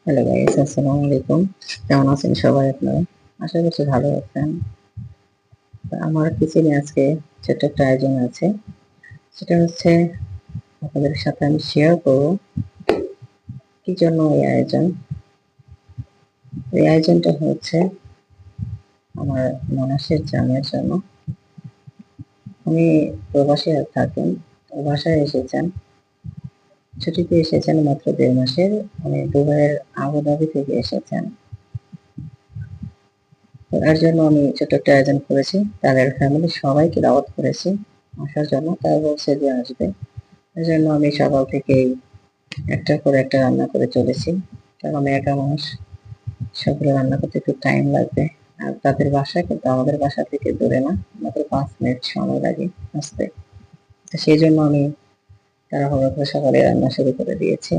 Hello guys, আসসালামু আলাইকুম। কেমন আছেন সবাই আপনারা? আশা করছি ভালো আছেন। আমার কিচেনে আজকে ছোট্ট একটা আয়োজন আছে। সেটা হচ্ছে আপনাদের সাথে আমি শেয়ার করব কি জন্য এই আয়োজন। এই আয়োজনটা হচ্ছে আমার ননাসের জামাইয়ের জন্য। উনি প্রবাসে থাকেন, বাসায় এসেছেন, ছুটিতে এসেছেন মাত্র ১.৫ মাসের। উনি দুবাইয়ের আবুধাবি থেকে এসেছেন। তো এর জন্য আমি ছোট্ট একটা আয়োজন করেছি। তাদের ফ্যামিলির সবাইকে দাওয়াত করেছি আসার জন্য। তারা বলছে যে আসবে। এজন্য আমি সকাল থেকেই একটার পর একটা রান্না করে চলেছি। কারণ আমি একা মানুষ, সবগুলো রান্না করতে একটু টাইম লাগবে। আর তাদের বাসা কিন্তু আমাদের বাসা থেকে দূরে না, মাত্র ৫ মিনিট সময় লাগে আসতে। তো সেই জন্য আমি তাড়াহুড়ো করে সকালে রান্না শুরু করে দিয়েছি।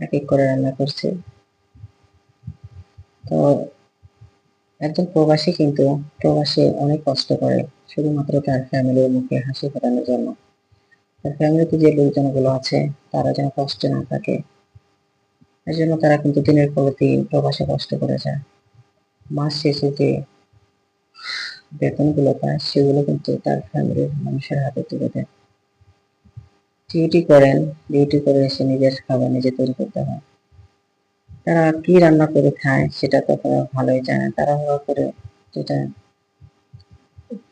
এক এক করে রান্না করছি। তো একজন প্রবাসী কিন্তু প্রবাসে অনেক কষ্ট করে শুধুমাত্র তার ফ্যামিলির মুখে হাসি ফোটানোর জন্য। তার ফ্যামিলিতে যে লোকজনগুলো আছে তারা যেন কষ্টে না থাকে, এর জন্য তারা কিন্তু দিনের পর দিন প্রবাসে কষ্ট করে যায়। মাস শেষে যে বেতনগুলো পায় সেগুলো কিন্তু তার ফ্যামিলির মানুষের হাতে তুলে দেয়। ডিউটি করেন, ডিউটি করে এসে নিজের খাবার নিজে তৈরি করতে হয়। তারা কি রান্না করে খায় সেটা তো তারা ভালোই জানে। তাড়াহুড়ো করে যেটা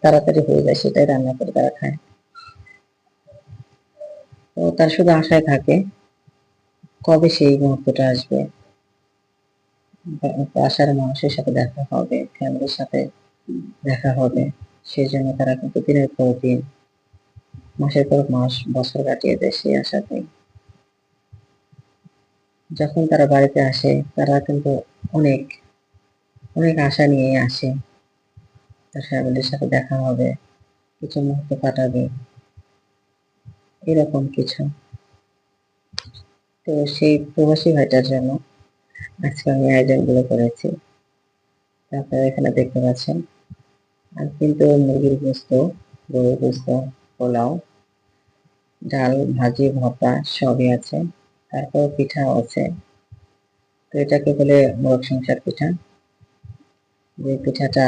তাড়াতাড়ি হয়ে যায় সেটাই রান্না করে তারা খায়। তো তার শুধু আশায় থাকে কবে সেই মুহূর্তটা আসবে, আশার মানুষের সাথে দেখা হবে, ফ্যামিলির সাথে দেখা হবে। সেই জন্য তারা কিন্তু দিনের পর দিন, মাসের পর মাস, বছর কাটিয়ে দেয় সেই আশাতেই। যখন তারা বাড়িতে আসে তারা কিন্তু অনেক অনেক আশা নিয়ে আসে। তার ফ্যামিলির সাথে দেখা হবে, কিছু মুহূর্ত কাটাবে, এরকম কিছু। তো সেই প্রবাসী ভাইটার জন্য আজকে আমি আয়োজনগুলো করেছি। আপনারা এখানে দেখতে পাচ্ছেন। আর কিন্তু মুরগির গোস্ত, গরুর গোস্ত, পোলাও, ডাল, ভাজি, ভর্তা সবই আছে। তারপর পিঠাও আছে। তো এটাকে বলে মোরগ সংসার পিঠা। যে পিঠাটা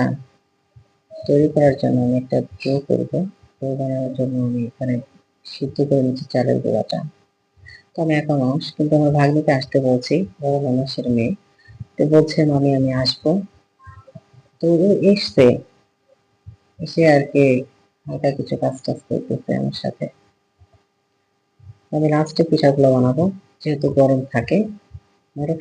তৈরি করার জন্য আমি একটা ডো করবো। ডো বানানোর জন্য আমি এখানে সিদ্ধ করে নিচ্ছি চালের গুঁড়াটা। তো আমি একা মানুষ, কিন্তু আমার ভাগ্নিকে আসতে বলছি, বড় মানুষের মেয়ে। তো বলছে মামি আমি আসবো। তো ও এসছে, এসে আর কি হালকা কিছু কাজ টাজ করতেছে আমার সাথে। আমি লাস্টে পিঠাগুলো বানাবো, যেহেতু গরম থাকে। মোরগ